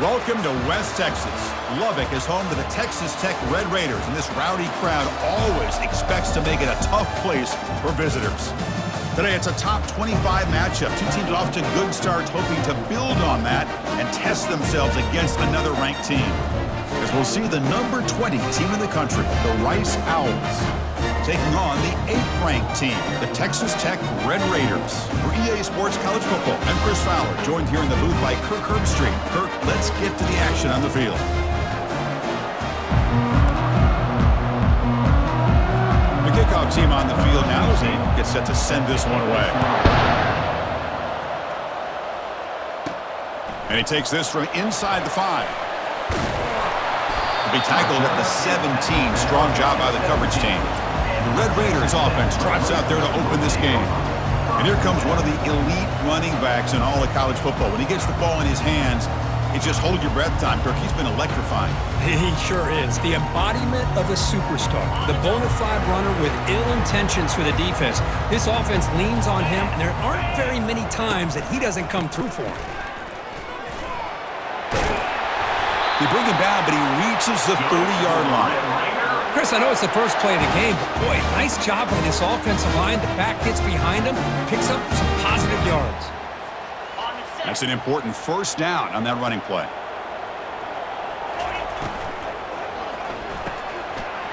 Welcome to West Texas. Lubbock is home to the Texas Tech Red Raiders, and this rowdy crowd always expects to make it a tough place for visitors. Today, it's a top 25 matchup. Two teams off to good starts, hoping to build on that and test themselves against another ranked team. As we'll see the number 20 team in the country, the Rice Owls, taking on the 8th-ranked team, the Texas Tech Red Raiders. For EA Sports College Football, I'm Chris Fowler, joined here in the booth by Kirk Herbstreit. Kirk, let's get to the action on the field. The kickoff team on the field now as they get set to send this one away. And he takes this from inside the 5. Be tackled at the 17. Strong job by the coverage team. The Red Raiders offense trots out there to open this game. And here comes one of the elite running backs in all of college football. When he gets the ball in his hands, it's just hold your breath time, Kirk. He's been electrifying. He sure is. The embodiment of a superstar. The bona fide runner with ill intentions for the defense. This offense leans on him, and there aren't very many times that he doesn't come through for him. They bring him down, but he reaches the 30-yard line. Chris, I know it's the first play of the game, but boy, nice job on this offensive line. The back gets behind him, picks up some positive yards. That's an important first down on that running play.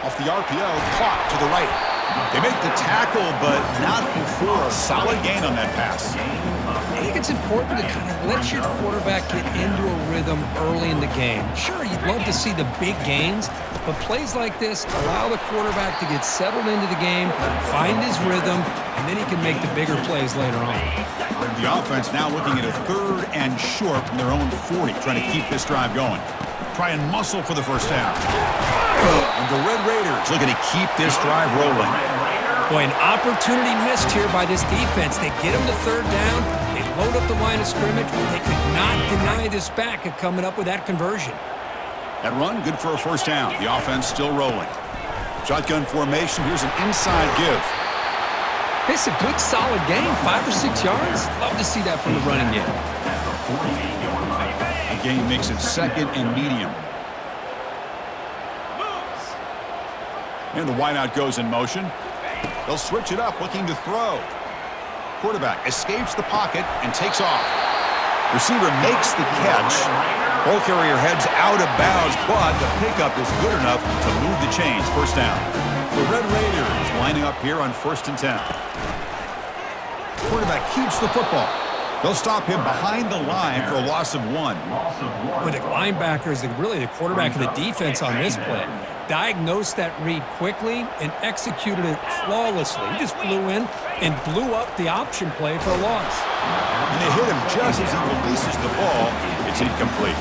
Off the RPO, caught to the right. They make the tackle, but not before a solid gain on that pass. I think it's important to kind of let your quarterback get into a rhythm early in the game. Sure, you'd love to see the big gains, but plays like this allow the quarterback to get settled into the game, find his rhythm, and then he can make the bigger plays later on. The offense now looking at a 3rd and short from their own 40, trying to keep this drive going. Try and muscle for the first down. And the Red Raiders looking to keep this drive rolling. Boy, an opportunity missed here by this defense. They get him to 3rd down. They load up the line of scrimmage, but they could not deny this back of coming up with that conversion. That run, good for a first down. The offense still rolling. Shotgun formation. Here's an inside give. It's a good, solid gain, 5 or 6 yards. Love to see that from the running game. The game makes it 2nd and medium. And the wideout goes in motion. They'll switch it up, looking to throw. Quarterback escapes the pocket and takes off. Receiver makes the catch. Ball carrier heads out of bounds, but the pickup is good enough to move the chains. First down. The Red Raiders lining up here on 1st and 10. Quarterback keeps the football. They'll stop him behind the line for a loss of 1. Well, the linebacker is really the quarterback of the defense on this play. Diagnosed that read quickly and executed it flawlessly. He just flew in and blew up the option play for a loss. And they hit him just as he releases the ball. It's incomplete.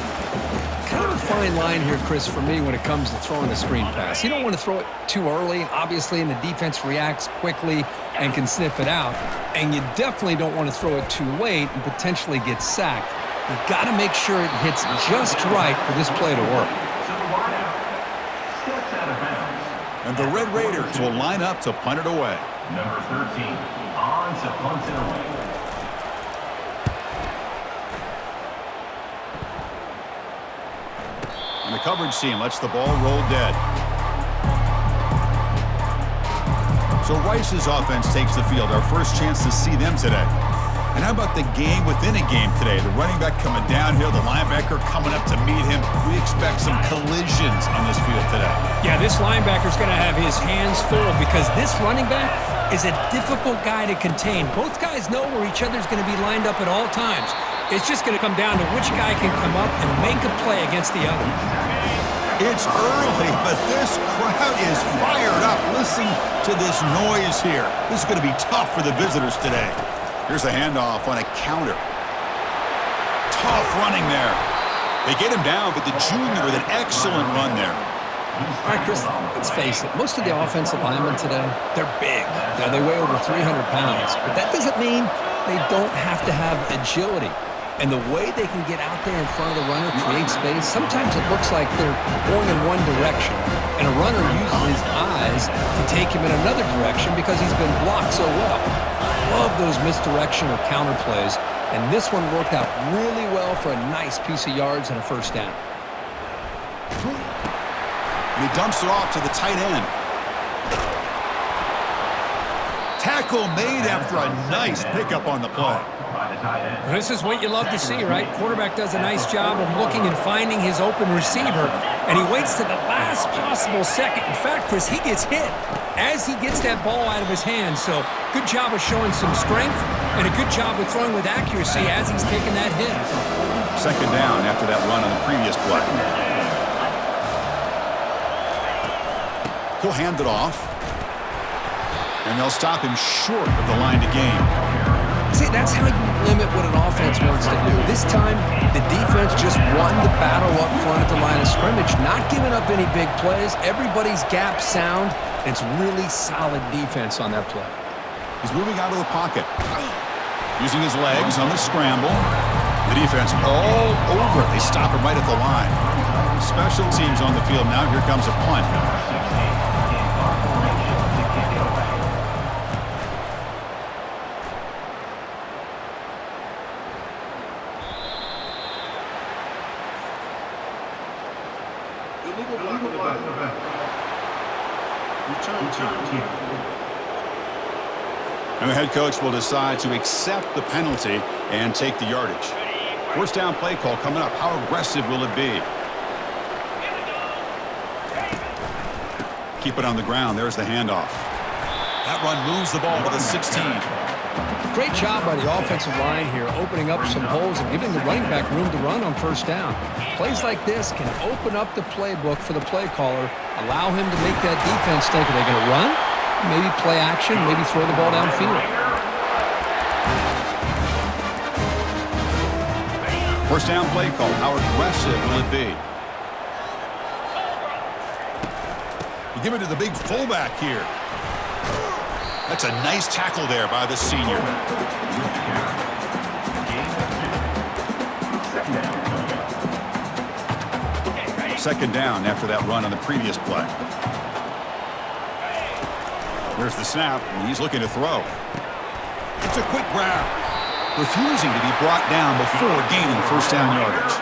Kind of a fine line here, Chris, for me when it comes to throwing a screen pass. You don't want to throw it too early, obviously, and the defense reacts quickly and can sniff it out. And you definitely don't want to throw it too late and potentially get sacked. You've got to make sure it hits just right for this play to work. And the Red Raiders will line up to punt it away. Number 13, on to punt it away. And the coverage team lets the ball roll dead. So Rice's offense takes the field. Our first chance to see them today. And how about the game within a game today? The running back coming downhill, the linebacker coming up to meet him. We expect some collisions on this field today. Yeah, this linebacker's going to have his hands full because this running back is a difficult guy to contain. Both guys know where each other's going to be lined up at all times. It's just going to come down to which guy can come up and make a play against the other. It's early, but this crowd is fired up. Listen to this noise here. This is going to be tough for the visitors today. Here's a handoff on a counter. Tough running there. They get him down, but the junior with an excellent run there. All right, Chris, let's face it. Most of the offensive linemen today, they're big. Now, they weigh over 300 pounds, but that doesn't mean they don't have to have agility. And the way they can get out there in front of the runner, create space, sometimes it looks like they're going in one direction, and a runner uses his eyes to take him in another direction because he's been blocked so well. Love those misdirection or counter plays And this one worked out really well for a nice piece of yards and a first down. And he dumps it off to the tight end. Tackle made after a nice pickup on the play. This is what you love to see, right? Quarterback does a nice job of looking and finding his open receiver, and he waits to the last possible second. In fact, Chris, he gets hit as he gets that ball out of his hands. So good job of showing some strength and a good job of throwing with accuracy as he's taking that hit. Second down after that run on the previous play. He'll hand it off. And they'll stop him short of the line to gain. See, that's how you limit what an offense wants to do. This time, the defense just won the battle up front at the line of scrimmage, not giving up any big plays. Everybody's gap sound. It's really solid defense on that play. He's moving out of the pocket. Using his legs on the scramble. The defense all over it. They stop him right at the line. Special teams on the field now. Here comes a punt. And the head coach will decide to accept the penalty and take the yardage. First down play call coming up. How aggressive will it be? Keep it on the ground. There's the handoff. That run moves the ball to the 16. Great job by the offensive line here, opening up some holes and giving the running back room to run on first down. Plays like this can open up the playbook for the play caller, allow him to make that defense think, are they going to run? Maybe play action, maybe throw the ball downfield. First down play call. How aggressive will it be? You give it to the big fullback here. That's a nice tackle there by the senior. Second down after that run on the previous play. Here's the snap, and he's looking to throw. It's a quick grab. Refusing to be brought down before gaining first down yardage.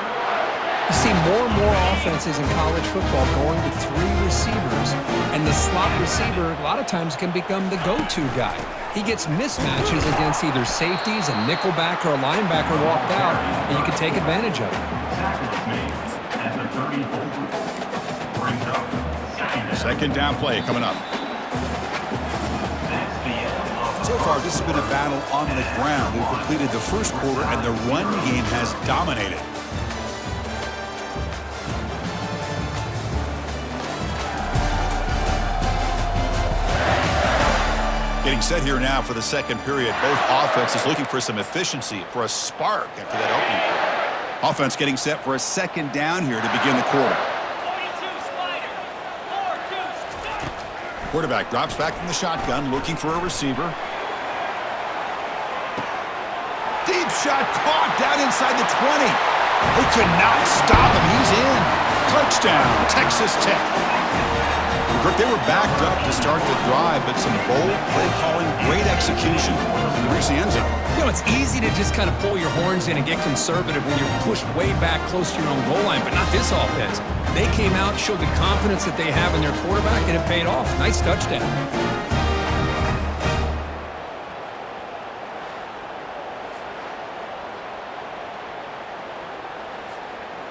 You see more and more offenses in college football going to three receivers, and the slot receiver a lot of times can become the go-to guy. He gets mismatches against either safeties, a nickelback, or a linebacker walked out, and you can take advantage of it. Second down play coming up. So far, this has been a battle on the ground. We've completed the first quarter, and the run game has dominated. Getting set here now for the second period. Both offenses looking for some efficiency, for a spark after that opening quarter. Offense getting set for a second down here to begin the quarter. Quarterback drops back from the shotgun, looking for a receiver. Deep shot caught down inside the 20. They could not stop him. He's in. Touchdown, Texas Tech. They were backed up to start the drive, but some bold play calling, great execution to reach the end zone. You know, it's easy to just kind of pull your horns in and get conservative when you're pushed way back close to your own goal line, but not this offense. They came out, showed the confidence that they have in their quarterback, and it paid off. Nice touchdown.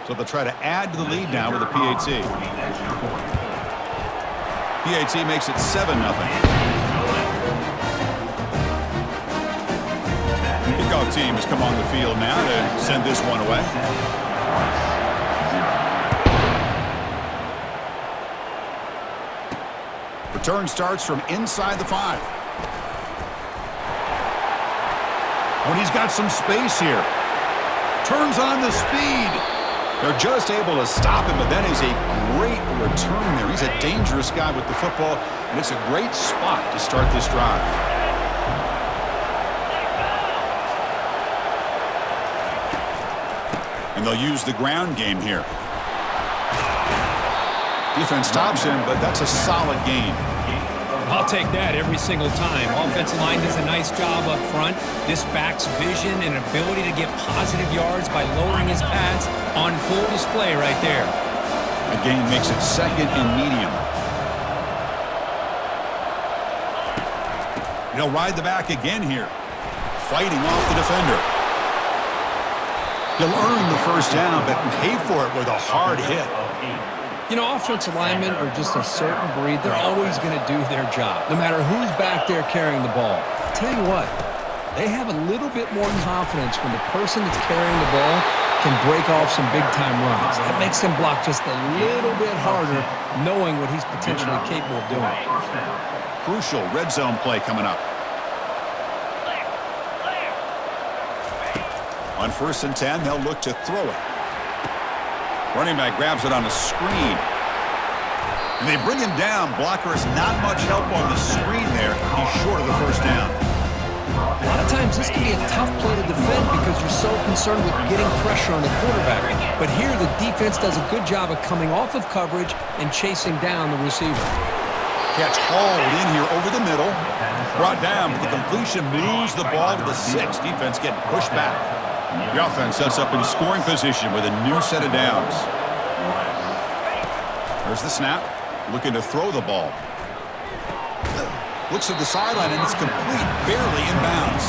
So they'll try to add to the lead now with a PAT. PAT makes it 7-0. Kickoff team has come on the field now to send this one away. Return starts from inside the 5. When he's got some space here. Turns on the speed. They're just able to stop him, but that is a great return there. He's a dangerous guy with the football, and it's a great spot to start this drive. And they'll use the ground game here. Defense stops him, but that's a solid gain. I'll take that every single time. Offensive line does a nice job up front. This back's vision and ability to get positive yards by lowering his pads on full display right there. The gain makes it 2nd and medium. He'll ride the back again here, fighting off the defender. He'll earn the first down, but pay for it with a hard hit. You know, offensive linemen are just a certain breed. They're always going to do their job, no matter who's back there carrying the ball. I'll tell you what, they have a little bit more confidence when the person that's carrying the ball can break off some big-time runs. That makes them block just a little bit harder, knowing what he's potentially capable of doing. Crucial red zone play coming up. On 1st and 10, they'll look to throw it. Running back grabs it on a screen. And they bring him down. Blocker has not much help on the screen there. He's short of the first down. A lot of times this can be a tough play to defend because you're so concerned with getting pressure on the quarterback. But here the defense does a good job of coming off of coverage and chasing down the receiver. Catch hauled in here over the middle. Brought down, but the completion moves the ball to the 6. Defense getting pushed back. The offense sets up in scoring position with a new set of downs. There's the snap. Looking to throw the ball. Looks at the sideline, and it's complete. Barely in bounds.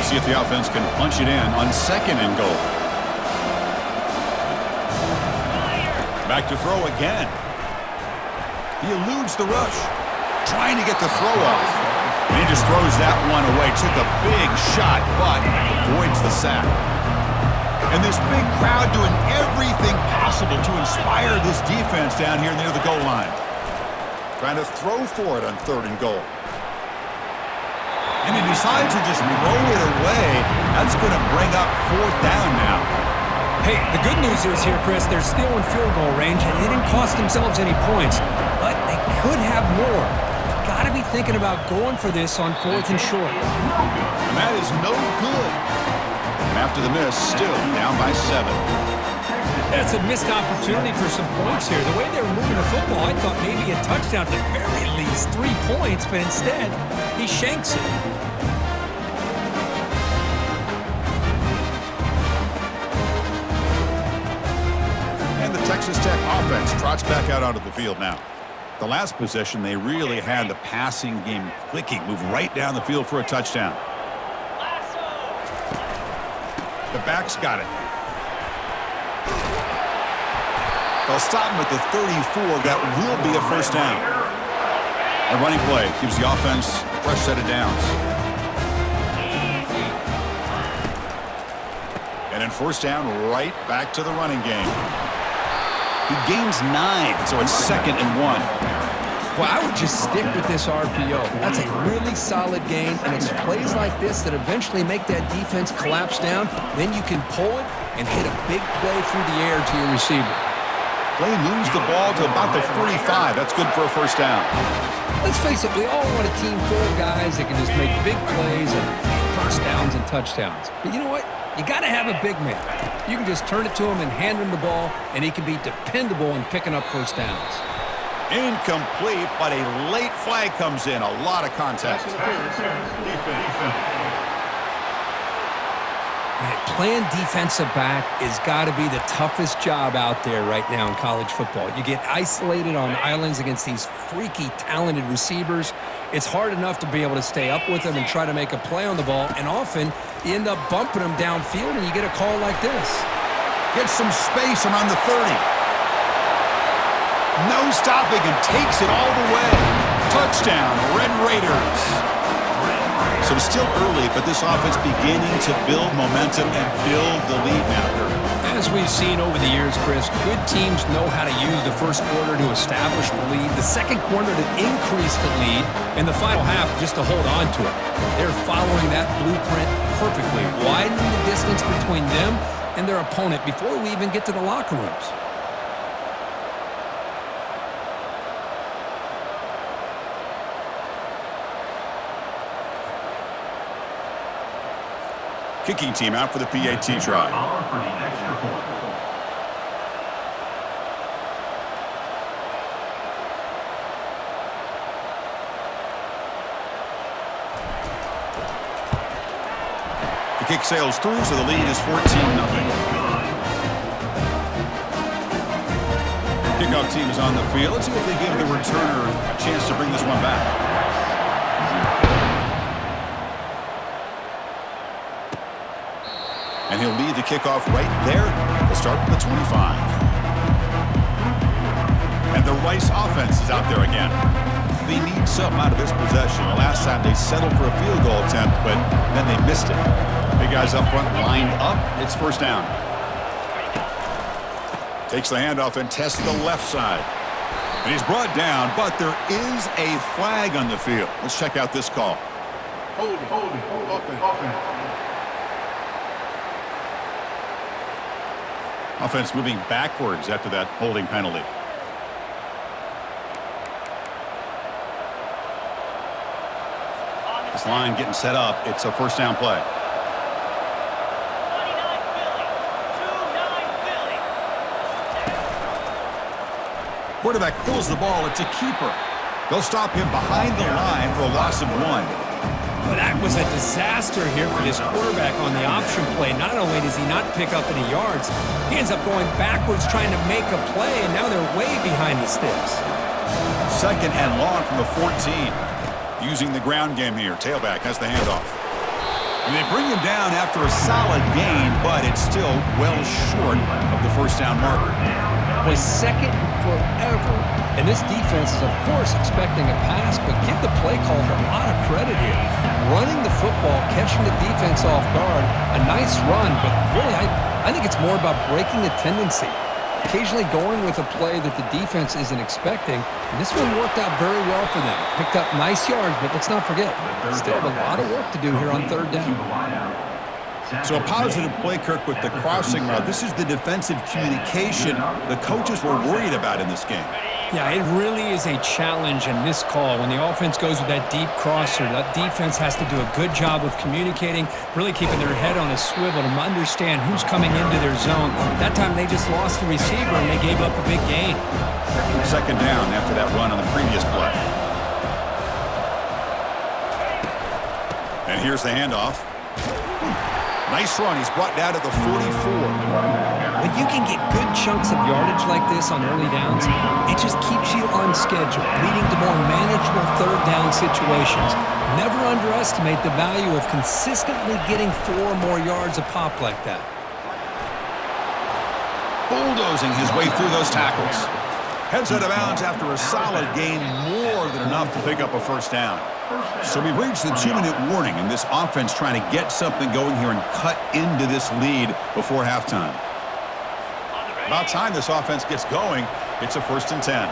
See if the offense can punch it in on 2nd and goal. Back to throw again. He eludes the rush. Trying to get the throw off. And he just throws that one away. Took a big shot, but avoids the sack. And this big crowd doing everything possible to inspire this defense down here near the goal line. Trying to throw for it on 3rd and goal. And he decides to just throw it away. That's going to bring up 4th down now. Hey, the good news is here, Chris, they're still in field goal range, and they didn't cost themselves any points. But they could have more. Got to be thinking about going for this on 4th and short. And that is no good. And after the miss, still down by 7. That's a missed opportunity for some points here. The way they were moving the football, I thought maybe a touchdown, at the very least 3 points, but instead, he shanks it. And the Texas Tech offense trots back out onto the field now. The last possession, they really had the passing game clicking. Move right down the field for a touchdown. The back's got it. They'll stop him at the 34. That will be a first down. A running play gives the offense a fresh set of downs. And then 1st down, right back to the running game. He gains 9, so it's 2nd and 1. Well, I would just stick with this RPO. That's a really solid gain, and it's plays like this that eventually make that defense collapse down. Then you can pull it and hit a big play through the air to your receiver. Play moves the ball to about the 45. That's good for a first down. Let's face it, we all want a team full of guys that can just make big plays and first downs and touchdowns. But you know what? You got to have a big man. You can just turn it to him and hand him the ball, and he can be dependable in picking up first downs. Incomplete, but a late flag comes in. A lot of contact. Man, playing defensive back has got to be the toughest job out there right now in college football. You get isolated on islands against these freaky, talented receivers. It's hard enough to be able to stay up with them and try to make a play on the ball, and often you end up bumping them downfield and you get a call like this. Gets some space around the 30. No stopping and takes it all the way. Touchdown, Red Raiders. So it's still early, but this offense beginning to build momentum and build the lead now. As we've seen over the years, Chris, good teams know how to use the first quarter to establish the lead, the second quarter to increase the lead, and the final half just to hold on to it. They're following that blueprint perfectly, widening the distance between them and their opponent before we even get to the locker rooms. Kicking team out for the PAT try. The kick sails through, so the lead is 14-0. Kickoff team is on the field. Let's see if they give the returner a chance to bring this one back. And he'll lead the kickoff right there. They'll start from the 25. And the Rice offense is out there again. They need something out of this possession. The last time they settled for a field goal attempt, but then they missed it. Big guys up front lined up. It's first down. Takes the handoff and tests the left side. And he's brought down, but there is a flag on the field. Let's check out this call. Hold it. Offense moving backwards after that holding penalty. This line getting set up. It's a first down play. Quarterback pulls the ball. It's a keeper. They'll stop him behind the line for a loss of 1. Well, that was a disaster here for this quarterback on the option play. Not only does he not pick up any yards, he ends up going backwards trying to make a play, and now they're way behind the sticks. Second and long from the 14. Using the ground game here. Tailback has the handoff. And they bring him down after a solid gain, but it's still well short of the first down marker. Was second forever. And this defense is, of course, expecting a pass, but give the play caller a lot of credit here. Running the football, catching the defense off guard, a nice run, but really, I think it's more about breaking a tendency. Occasionally going with a play that the defense isn't expecting, and this one worked out very well for them. Picked up nice yards, but let's not forget, still have a lot of work to do here on third down. So a positive play, Kirk, with the crossing route. This is the defensive communication the coaches were worried about in this game. Yeah, it really is a challenge in this call. When the offense goes with that deep crosser, that defense has to do a good job of communicating, really keeping their head on a swivel to understand who's coming into their zone. That time they just lost the receiver and they gave up a big gain. Second down after that run on the previous play. And here's the handoff. Nice run. He's brought down to the 44. When you can get good chunks of yardage like this on early downs, it just keeps you on schedule, leading to more manageable third down situations. Never underestimate the value of consistently getting 4 more yards a pop like that. Bulldozing his way through those tackles. Heads out of bounds after a solid gain, more than enough to pick up a first down. So we've reached the 2-minute warning, and this offense trying to get something going here and cut into this lead before halftime. About time this offense gets going. It's a 1st and 10.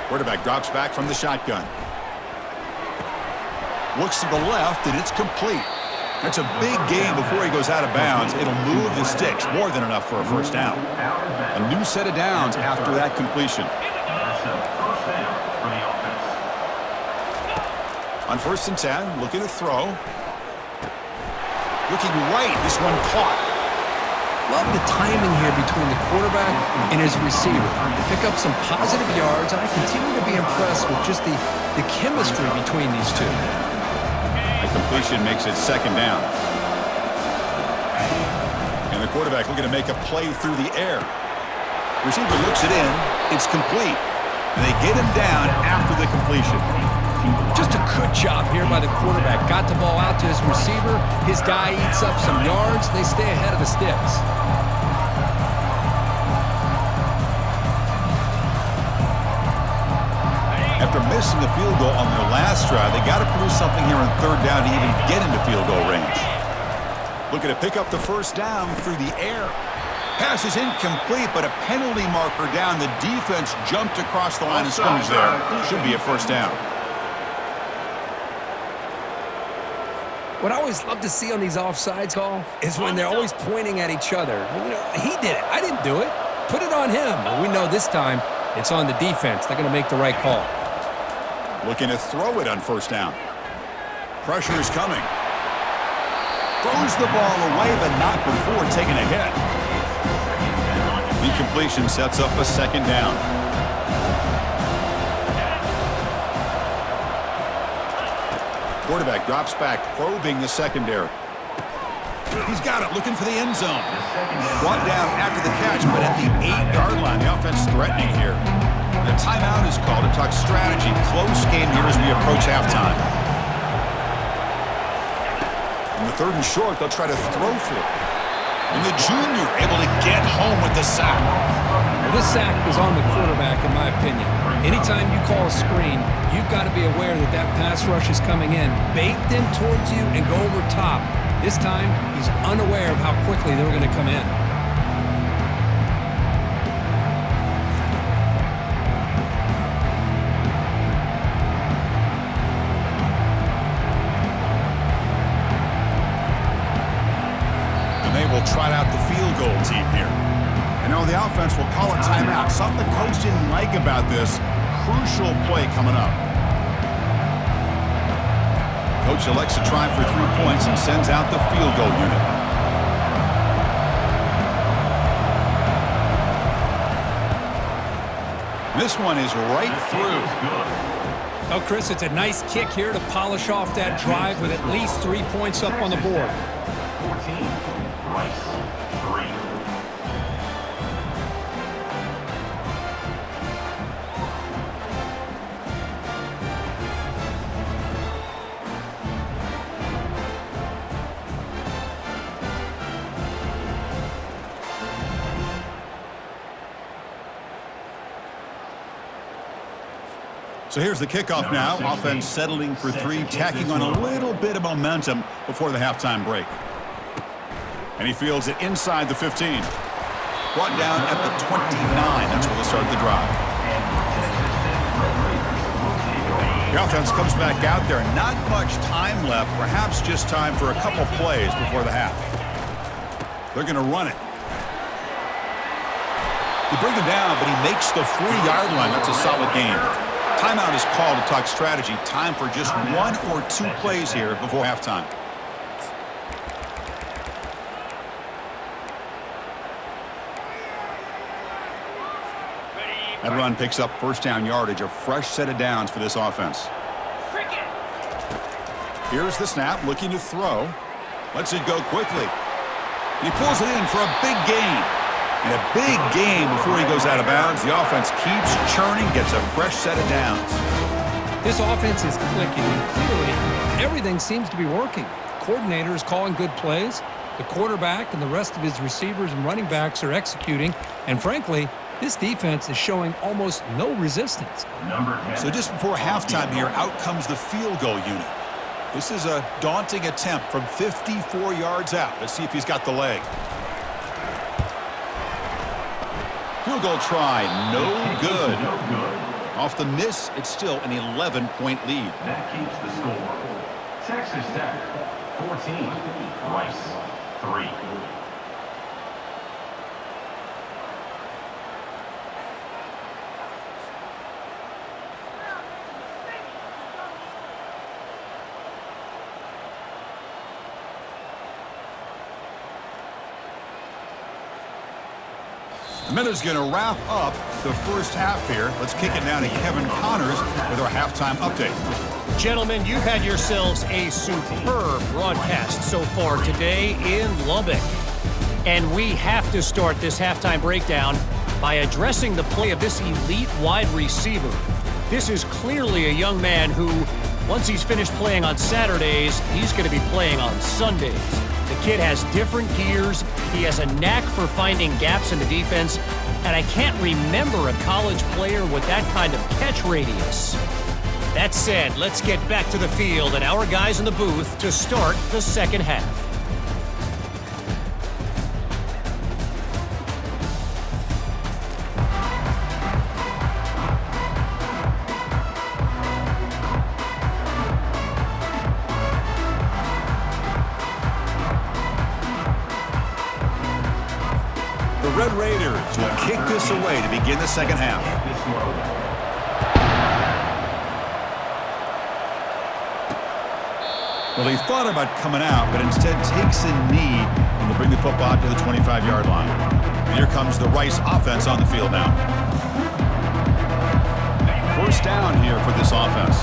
Quarterback drops back from the shotgun. Looks to the left, and it's complete. That's a big gain before he goes out of bounds. It'll move the sticks, more than enough for a first down. A new set of downs after that completion. On 1st and 10, looking to throw. Looking right, this one caught. Love the timing here between the quarterback and his receiver. Pick up some positive yards, and I continue to be impressed with just the chemistry between these two. The completion makes it second down. And the quarterback looking to make a play through the air. Receiver looks it in. It's complete. And they get him down after the completion. Just a good job here by the quarterback. Got the ball out to his receiver. His guy eats up some yards. They stay ahead of the sticks. After missing a field goal on their last drive, they got to produce something here on third down to even get into field goal range. Looking to pick up the first down through the air. Pass is incomplete, but a penalty marker down. The defense jumped across the line of scrimmage there. Should be a first down. What I always love to see on these offsides call is when they're always pointing at each other. You know, he did it. I didn't do it. Put it on him. Well, we know this time it's on the defense. They're going to make the right call. Looking to throw it on first down. Pressure is coming. Throws the ball away, but not before taking a hit. Incompletion sets up a second down. Quarterback drops back, probing the secondary. He's got it, looking for the end zone. Brought down after the catch, but at the 8-yard line. The offense threatening here. The timeout is called to talk strategy. Close game here as we approach halftime. In the 3rd and short, they'll try to throw for it. And the junior able to get home with the sack. Well, this sack was on the quarterback, in my opinion. Anytime you call a screen, you've got to be aware that that pass rush is coming in. Bait them towards you and go over top. This time, he's unaware of how quickly they're going to come in. And they will trot out the field goal team here. And now the offense will call a timeout. Something the coach didn't like about this. Crucial play coming up. Coach elects to try for 3 points and sends out the field goal unit. This one is right through. Oh, Chris, it's a nice kick here to polish off that drive with at least 3 points up on the board. 14, Rice, 3. So here's the kickoff now. Offense settling for 3, tacking on a little bit of momentum before the halftime break. And he fields it inside the 15. Brought down at the 29. That's where they'll start the drive. The offense comes back out there. Not much time left. Perhaps just time for a couple plays before the half. They're going to run it. They bring him down, but he makes the 40-yard line. That's a solid game. Timeout is called to talk strategy. Time for just 1 or 2 plays here before halftime. That run picks up first down yardage, a fresh set of downs for this offense. Here's the snap, looking to throw. Lets it go quickly. And he pulls it in for a big gain. And a big game before he goes out of bounds. The offense keeps churning, gets a fresh set of downs. This offense is clicking, and clearly everything seems to be working. The coordinator is calling good plays. The quarterback and the rest of his receivers and running backs are executing. And frankly, this defense is showing almost no resistance. So just before halftime here, out comes the field goal unit. This is a daunting attempt from 54 yards out. Let's see if he's got the leg. Field goal try, no good. Off the miss, it's still an 11-point lead. That keeps the score. Texas Tech, 14, Rice, 3. A minute's going to wrap up the first half here. Let's kick it down to Kevin Connors with our halftime update. Gentlemen, you've had yourselves a superb broadcast so far today in Lubbock. And we have to start this halftime breakdown by addressing the play of this elite wide receiver. This is clearly a young man who, once he's finished playing on Saturdays, he's going to be playing on Sundays. The kid has different gears. He has a knack for finding gaps in the defense. And I can't remember a college player with that kind of catch radius. That said, let's get back to the field and our guys in the booth to start the second half. The Red Raiders will kick this away to begin the second half. Well, he thought about coming out, but instead takes a knee and will bring the football to the 25-yard line. And here comes the Rice offense on the field now. First down here for this offense.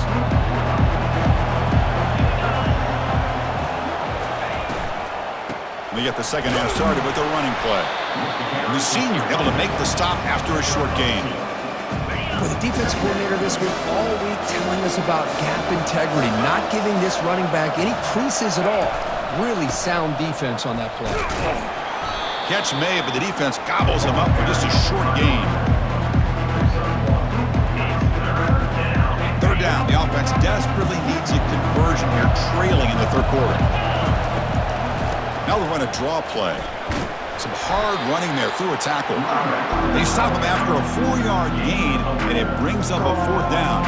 We get the second half started with a running play. And the senior able to make the stop after a short gain. Well, the defense coordinator this week all week telling us about gap integrity, not giving this running back any creases at all. Really sound defense on that play. Catch made, but the defense gobbles him up for just a short gain. Third down. The offense desperately needs a conversion here, trailing in the third quarter. Now we run a draw play. Some hard running there through a tackle. They stop him after a 4-yard gain, and it brings up a fourth down.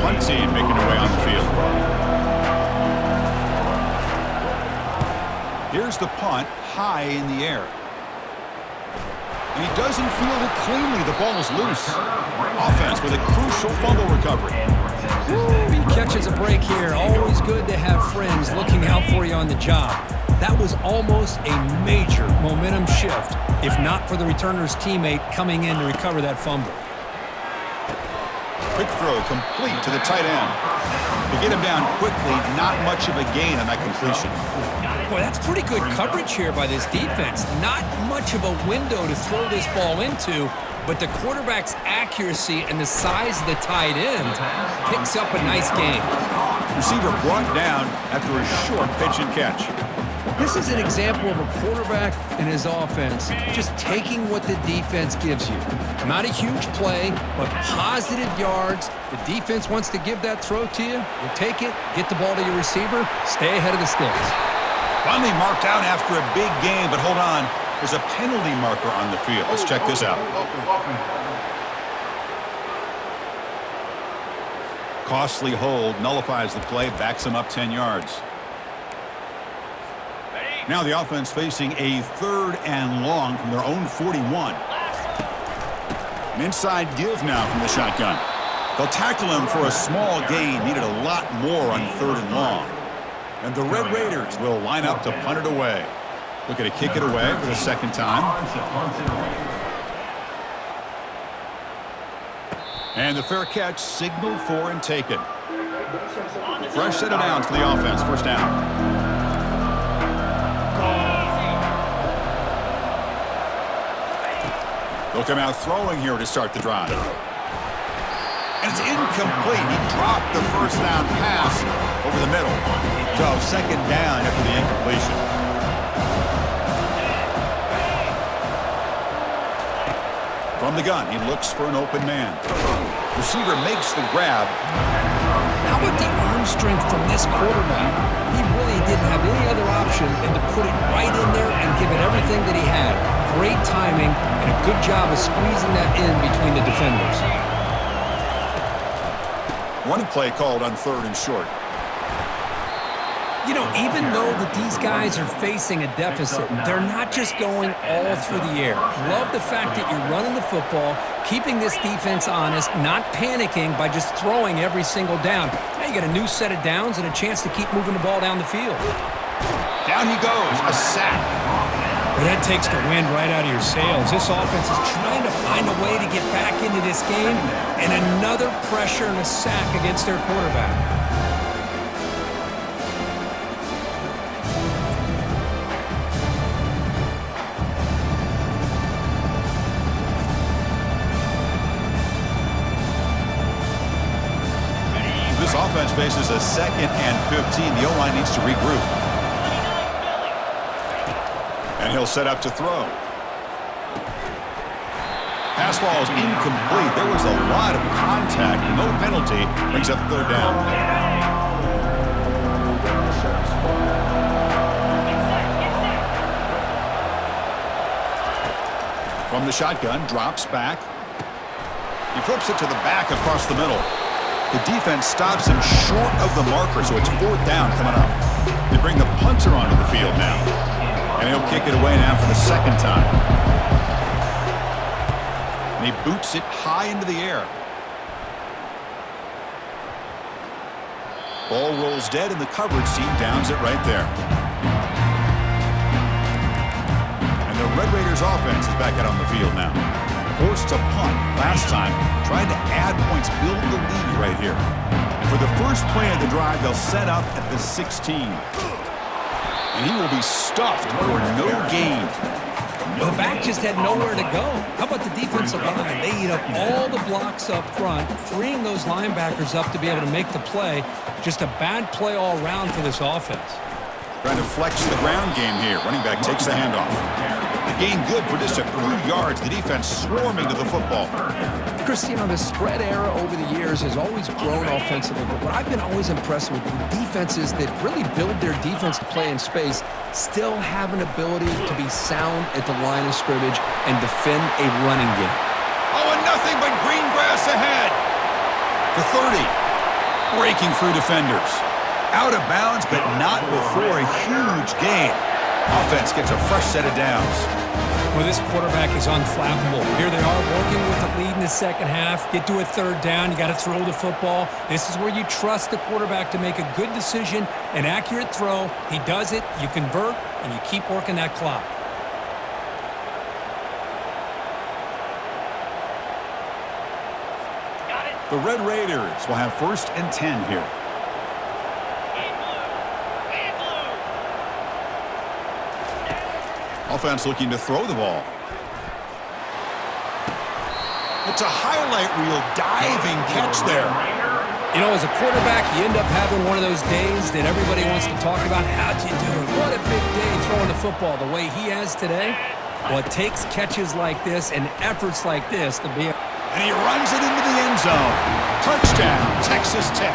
Punt team making their way on the field. Here's the punt, high in the air. And he doesn't field it cleanly. The ball is loose. Offense with a crucial fumble recovery. He catches a break here. Always good to have friends looking out for you on the job. That was almost a major momentum shift, if not for the returner's teammate coming in to recover that fumble. Quick throw complete to the tight end. To get him down quickly, not much of a gain on that completion. Boy, that's pretty good coverage here by this defense. Not much of a window to throw this ball into, but the quarterback's accuracy and the size of the tight end picks up a nice gain. Receiver brought down after a short pitch and catch. This is an example of a quarterback and his offense just taking what the defense gives you. Not a huge play, but positive yards. The defense wants to give that throw to you. You take it, get the ball to your receiver, stay ahead of the sticks. Finally marked out after a big game, but hold on. There's a penalty marker on the field. Let's check this out. Costly hold, nullifies the play, backs him up 10 yards. Now the offense facing a 3rd and long from their own 41. An inside give now from the shotgun. They'll tackle him for a small gain. Needed a lot more on 3rd and long. And the Red Raiders will line up to punt it away. Looking to kick it away for the second time. And the fair catch signaled for and taken. Fresh set of downs for the offense. First down. They'll come out throwing here to start the drive. And it's incomplete. He dropped the first down pass over the middle. So second down after the incompletion. From the gun, he looks for an open man. Receiver makes the grab. How about the arm strength from this quarterback? He really didn't have any other option than to put it right in there and give it everything that he had. Great timing and a good job of squeezing that in between the defenders. One play called on 3rd and short. You know, even though that these guys are facing a deficit, they're not just going all through the air. Love the fact that you're running the football, keeping this defense honest, not panicking by just throwing every single down. Now you got a new set of downs and a chance to keep moving the ball down the field. Down he goes, a sack. Well, that takes the wind right out of your sails. This offense is trying to find a way to get back into this game, and another pressure and a sack against their quarterback. This offense faces a 2nd and 15. The O-line needs to regroup. And he'll set up to throw. Pass ball is incomplete. There was a lot of contact. No penalty. Brings up 3rd down. From the shotgun, drops back. He flips it to the back across the middle. The defense stops him short of the marker, so it's 4th down coming up. They bring the punter onto the field now. And he'll kick it away now for the 2nd time. And he boots it high into the air. Ball rolls dead, and the coverage team downs it right there. And the Red Raiders offense is back out on the field now. Forced to punt last time, trying to add points, build the lead right here. And for the first play of the drive, they'll set up at the 16. And he will be stuffed for no gain. The back just had nowhere to go. How about the defensive line? They eat up all the blocks up front, freeing those linebackers up to be able to make the play. Just a bad play all around for this offense. Trying to flex the ground game here. Running back takes the handoff. The gain good for just a few yards. The defense swarming to the football. Chris, you know, the spread era over the years has always grown offensively, but what I've been always impressed with defenses that really build their defense to play in space still have an ability to be sound at the line of scrimmage and defend a running game. Oh, and nothing but green grass ahead. The 30. Breaking through defenders. Out of bounds, but not before a huge gain. Offense gets a fresh set of downs. Well, this quarterback is unflappable. Here they are working with the lead in the second half. Get to a third down. You got to throw the football. This is where you trust the quarterback to make a good decision, an accurate throw. He does it, you convert, and you keep working that clock. The Red Raiders will have 1st and 10 here. Offense looking to throw the ball. It's a highlight reel diving catch there. You know, as a quarterback, you end up having one of those days that everybody wants to talk about. How'd you do it? What a big day throwing the football the way he has today. Well, it takes catches like this and efforts like this to be. And he runs it into the end zone. Touchdown, Texas Tech.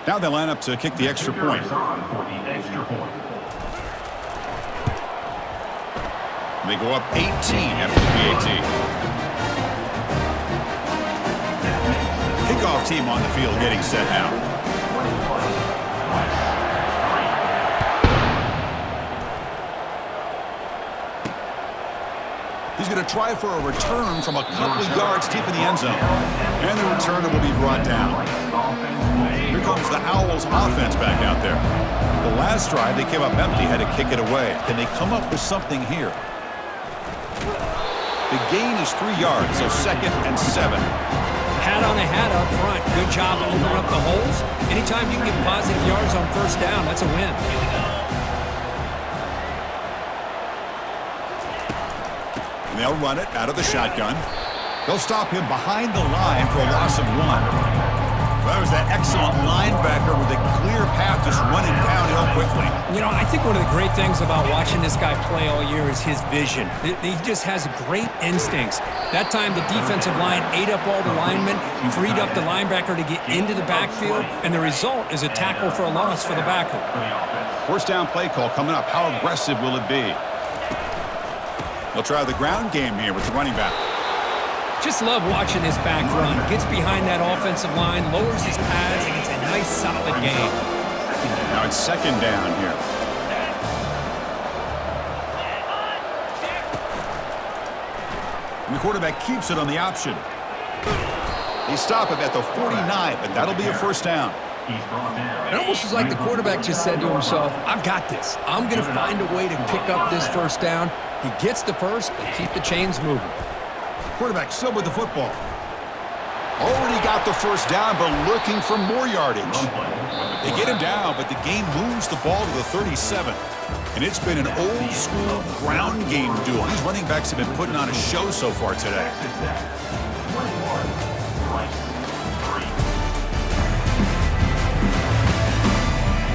Now they line up to kick the extra point. They go up 18 after the PAT. Kickoff team on the field getting set now. He's going to try for a return from a couple yards deep in the end zone. And the returner will be brought down. Here comes the Owls offense back out there. The last drive, they came up empty, had to kick it away. Can they come up with something here? The gain is 3 yards, so 2nd and 7. Hat on a hat up front. Good job opening up the holes. Anytime you can get positive yards on 1st down, that's a win. And they'll run it out of the shotgun. They'll stop him behind the line for a loss of 1. That was that excellent linebacker with a clear path just running downhill quickly. You know, I think one of the great things about watching this guy play all year is his vision. He just has great instincts. That time the defensive line ate up all the linemen, freed up the linebacker to get into the backfield, and the result is a tackle for a loss for the backer. 1st down play call coming up. How aggressive will it be? They'll try the ground game here with the running back. Just love watching this back run. Gets behind that offensive line, lowers his pads, and gets a nice solid gain. Now it's 2nd down here. And the quarterback keeps it on the option. They stop him at the 49, but that'll be a 1st down. It almost is like the quarterback just said to himself, I've got this. I'm going to find a way to pick up this 1st down. He gets the first and keep the chains moving. Quarterback still with the football. Already got the 1st down, but looking for more yardage. They get him down, but the game moves the ball to the 37. And it's been an old-school ground game duel. These running backs have been putting on a show so far today.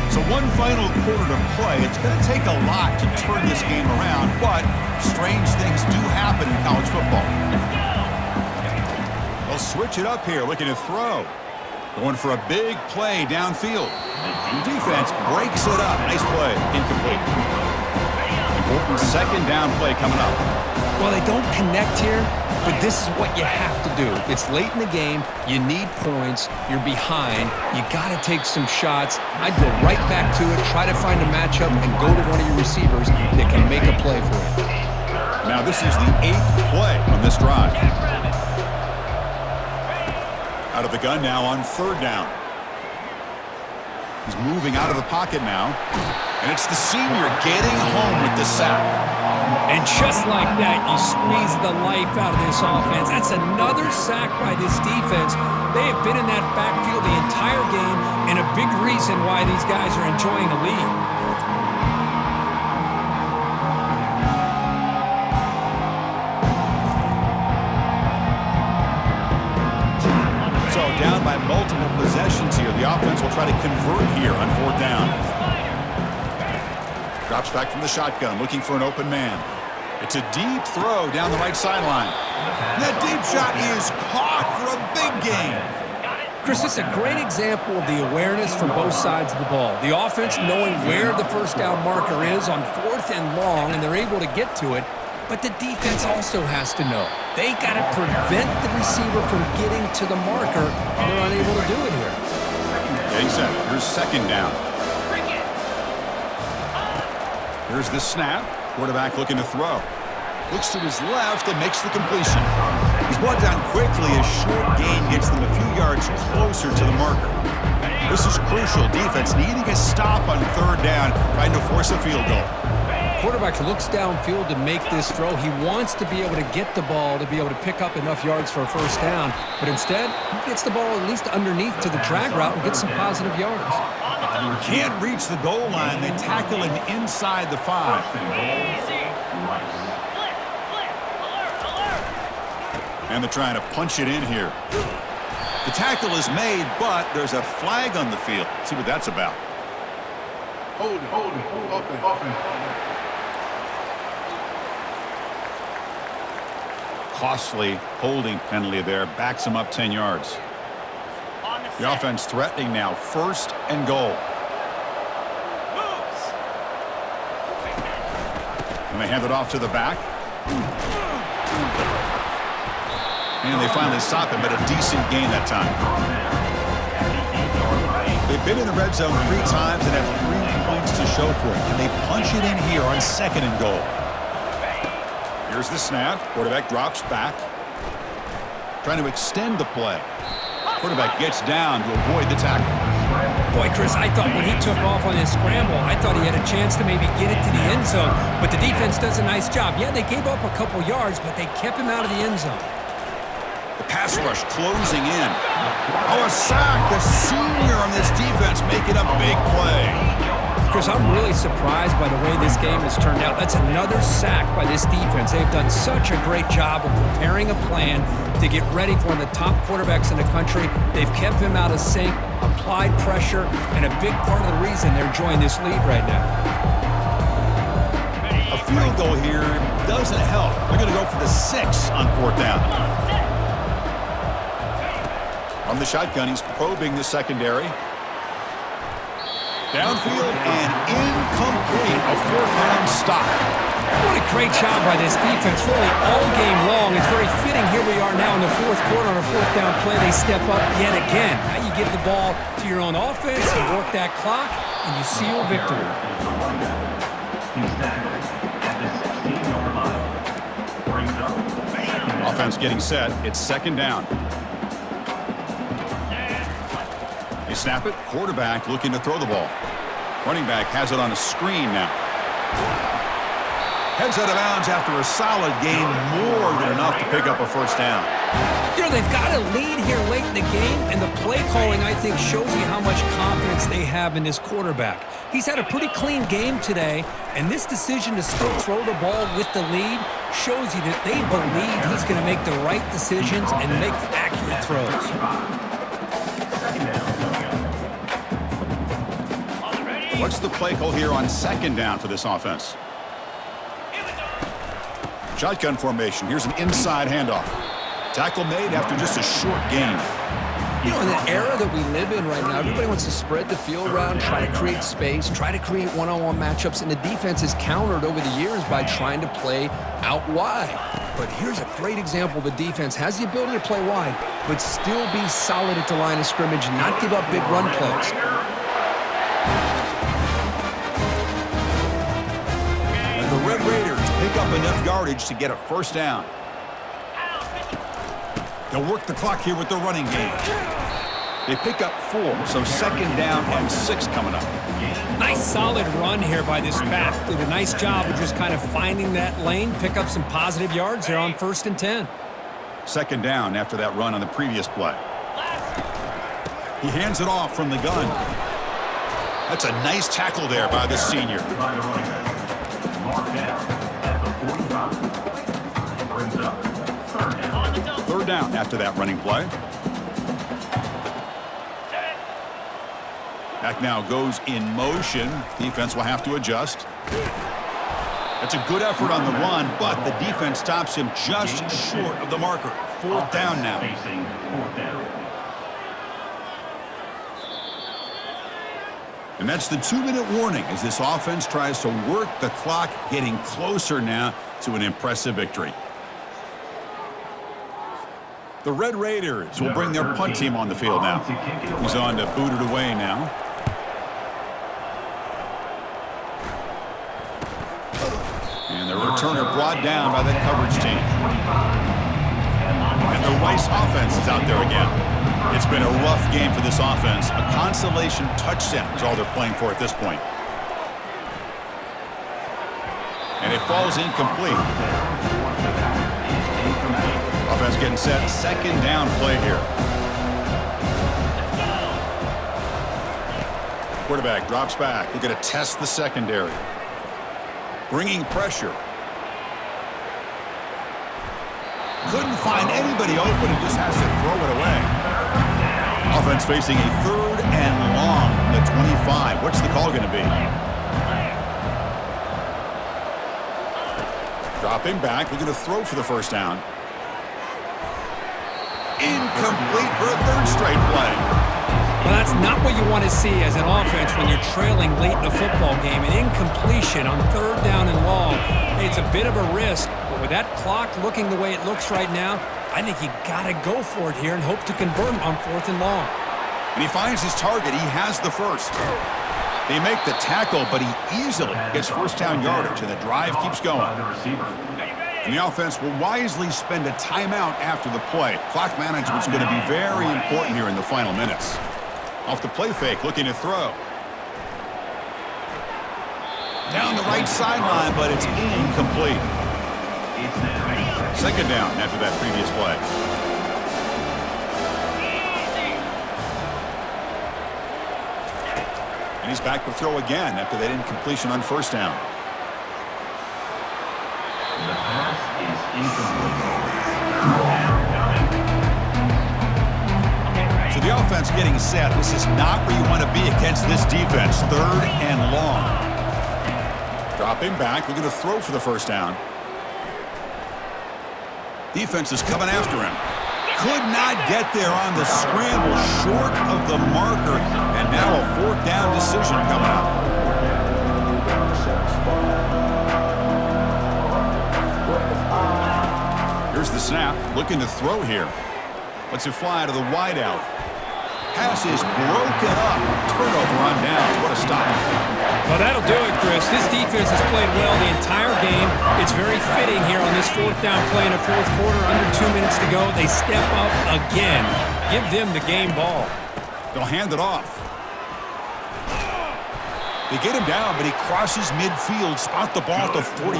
So one final quarter to play. It's going to take a lot to turn this game around, but strange things do happen in college football. They'll switch it up here, looking to throw. Going for a big play downfield. Defense breaks it up. Nice play. Incomplete. Important 2nd down play coming up. Well, they don't connect here, but this is what you have to do. It's late in the game. You need points. You're behind. You got to take some shots. I'd go right back to it, try to find a matchup, and go to one of your receivers that can make a play. play for him. Now this is the 8th play on this drive. Out of the gun now on 3rd down. He's moving out of the pocket now. And it's the senior getting home with the sack. And just like that, you squeeze the life out of this offense. That's another sack by this defense. They have been in that backfield the entire game, and a big reason why these guys are enjoying the lead. So down by multiple possessions here. The offense will try to convert here on 4th down. Drops back from the shotgun, looking for an open man. It's a deep throw down the right sideline. That deep shot is caught for a big gain. Chris, this is a great example of the awareness from both sides of the ball. The offense knowing where the first down marker is on 4th and long, and they're able to get to it. But the defense also has to know. They got to prevent the receiver from getting to the marker, and they're unable to do it here. Getting set. Here's 2nd down. Here's the snap. Quarterback looking to throw. Looks to his left and makes the completion. He's brought down quickly. A short gain gets them a few yards closer to the marker. This is crucial. Defense needing a stop on 3rd down, trying to force a field goal. Quarterback looks downfield to make this throw. He wants to be able to get the ball to be able to pick up enough yards for a first down. But instead, he gets the ball at least underneath to the drag route and gets some positive yards. Can't reach the goal line. They tackle him inside the 5. And they're trying to punch it in here. The tackle is made, but there's a flag on the field. Let's see what that's about. Hold it, offense. Costly holding penalty there. Backs him up 10 yards. The offense threatening now. 1st and goal. And they hand it off to the back. And they finally stop him, but a decent gain that time. They've been in the red zone 3 times and have 3 points to show for it. Can they punch it in here on 2nd and goal? Here's the snap. Quarterback drops back. Trying to extend the play. Quarterback gets down to avoid the tackle. Boy, Chris, I thought when he took off on his scramble, I thought he had a chance to maybe get it to the end zone. But the defense does a nice job. Yeah, they gave up a couple yards, but they kept him out of the end zone. The pass rush closing in. Oh, a sack. The senior on this defense making a big play. Chris, I'm really surprised by the way this game has turned out. That's another sack by this defense. They've done such a great job of preparing a plan to get ready for one of the top quarterbacks in the country. They've kept him out of sync, applied pressure, and a big part of the reason they're enjoying this lead right now. A field goal here doesn't help. They're going to go for the 6 on 4th down. From the shotgun, he's probing the secondary. Downfield and incomplete. A 4th down stop. What a great job by this defense, really all game long. It's very fitting. Here we are now in the 4th quarter on a 4th down play. They step up yet again. Now you give the ball to your own offense, you work that clock, and you seal victory. Offense getting set. It's 2nd down. They snap it. Quarterback looking to throw the ball. Running back has it on a screen now. Heads out of bounds after a solid game, more than enough to pick up a first down. You know, they've got a lead here late in the game, and the play calling, I think, shows you how much confidence they have in this quarterback. He's had a pretty clean game today, and this decision to still throw the ball with the lead shows you that they believe he's going to make the right decisions and make accurate throws. What's the play call here on 2nd down for this offense? Shotgun formation. Here's an inside handoff. Tackle made after just a short gain. You know, in the era that we live in right now, everybody wants to spread the field around, try to create space, try to create one-on-one matchups, and the defense is countered over the years by trying to play out wide. But here's a great example. The defense has the ability to play wide, but still be solid at the line of scrimmage, not give up big run plays. And the Red Raiders pick up enough yardage to get a first down. They'll work the clock here with the running game. They pick up 4, so second down and 6 coming up. Nice solid run here by this back. Did a nice job of just kind of finding that lane, pick up some positive yards there on 1st and 10. Second down after that run on the previous play. He hands it off from the gun. That's a nice tackle there by the senior. Third down after that running play. Back now goes in motion. Defense will have to adjust. That's a good effort on the run, but the defense stops him just short of the marker. 4th down now. And that's the 2-minute warning as this offense tries to work the clock, getting closer now to an impressive victory. The Red Raiders will bring their punt team on the field now. He's on to boot it away now. And the returner brought down by the coverage team. And the Rice offense is out there again. It's been a rough game for this offense. A consolation touchdown is all they're playing for at this point. And it falls incomplete. Offense getting set. Second down play here. Quarterback drops back. They're going to test the secondary. Bringing pressure. Couldn't find anybody open and just has to throw it away. Offense facing a 3rd and long from the 25. What's the call going to be? Dropping back. They're going to throw for the first down. Incomplete for a 3rd straight play. Well, that's not what you want to see as an offense when you're trailing late in a football game. An incompletion on 3rd down and long. It's a bit of a risk, but with that clock looking the way it looks right now, I think you got to go for it here and hope to convert on 4th and long. And he finds his target. He has the first. They make the tackle, but he easily gets first down yardage, and the drive keeps going. And the offense will wisely spend a timeout after the play. Clock management's going to be very important here in the final minutes. Off the play fake, looking to throw. Down the right sideline, but it's incomplete. Second down after that previous play. And he's back to throw again after that incompletion on 1st down. The pass is incomplete. So the offense getting set. This is not where you want to be against this defense. 3rd and long. Dropping back. We're going to throw for the first down. Defense is coming after him. Could not get there on the scramble, short of the marker, and now a 4th down decision coming up. Here's the snap, looking to throw here. Lets it fly to the wideout. Pass is broken up. Turnover on downs. What a stop. Well, that'll do it, Chris. This defense has played well the entire game. It's very fitting here on this 4th down play in the 4th quarter. Under 2 minutes to go. They step up again. Give them the game ball. They'll hand it off. They get him down, but he crosses midfield. Spot the ball at the 44.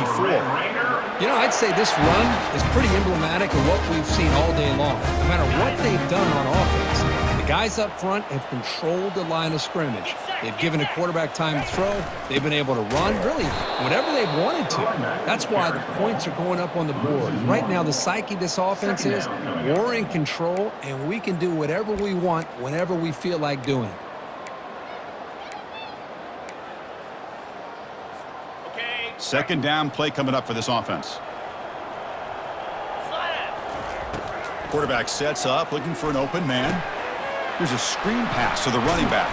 You know, I'd say this run is pretty emblematic of what we've seen all day long. No matter what they've done on offense, the guys up front have controlled the line of scrimmage. They've given a quarterback time to throw. They've been able to run, really, whatever they've wanted to. That's why the points are going up on the board. Right now, the psyche of this offense is we're in control, and we can do whatever we want whenever we feel like doing it. Second down play coming up for this offense. Quarterback sets up, looking for an open man. Here's a screen pass to the running back.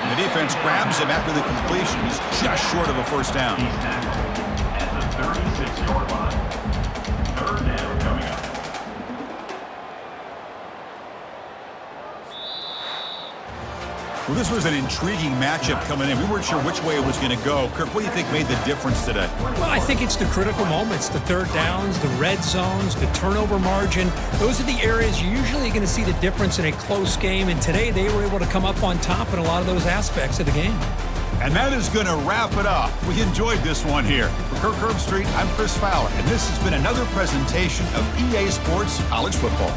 And the defense grabs him after the completion. He's just short of a first down. He's tackled at the 36-yard line. 3rd down coming up. We're This was an intriguing matchup coming in. We weren't sure which way it was going to go. Kirk, what do you think made the difference today? Well, I think it's the critical moments, the third downs, the red zones, the turnover margin. Those are the areas you're usually going to see the difference in a close game, and today they were able to come up on top in a lot of those aspects of the game. And that is going to wrap it up. We enjoyed this one here. For Kirk Herbstreit, I'm Chris Fowler, and this has been another presentation of EA Sports College Football.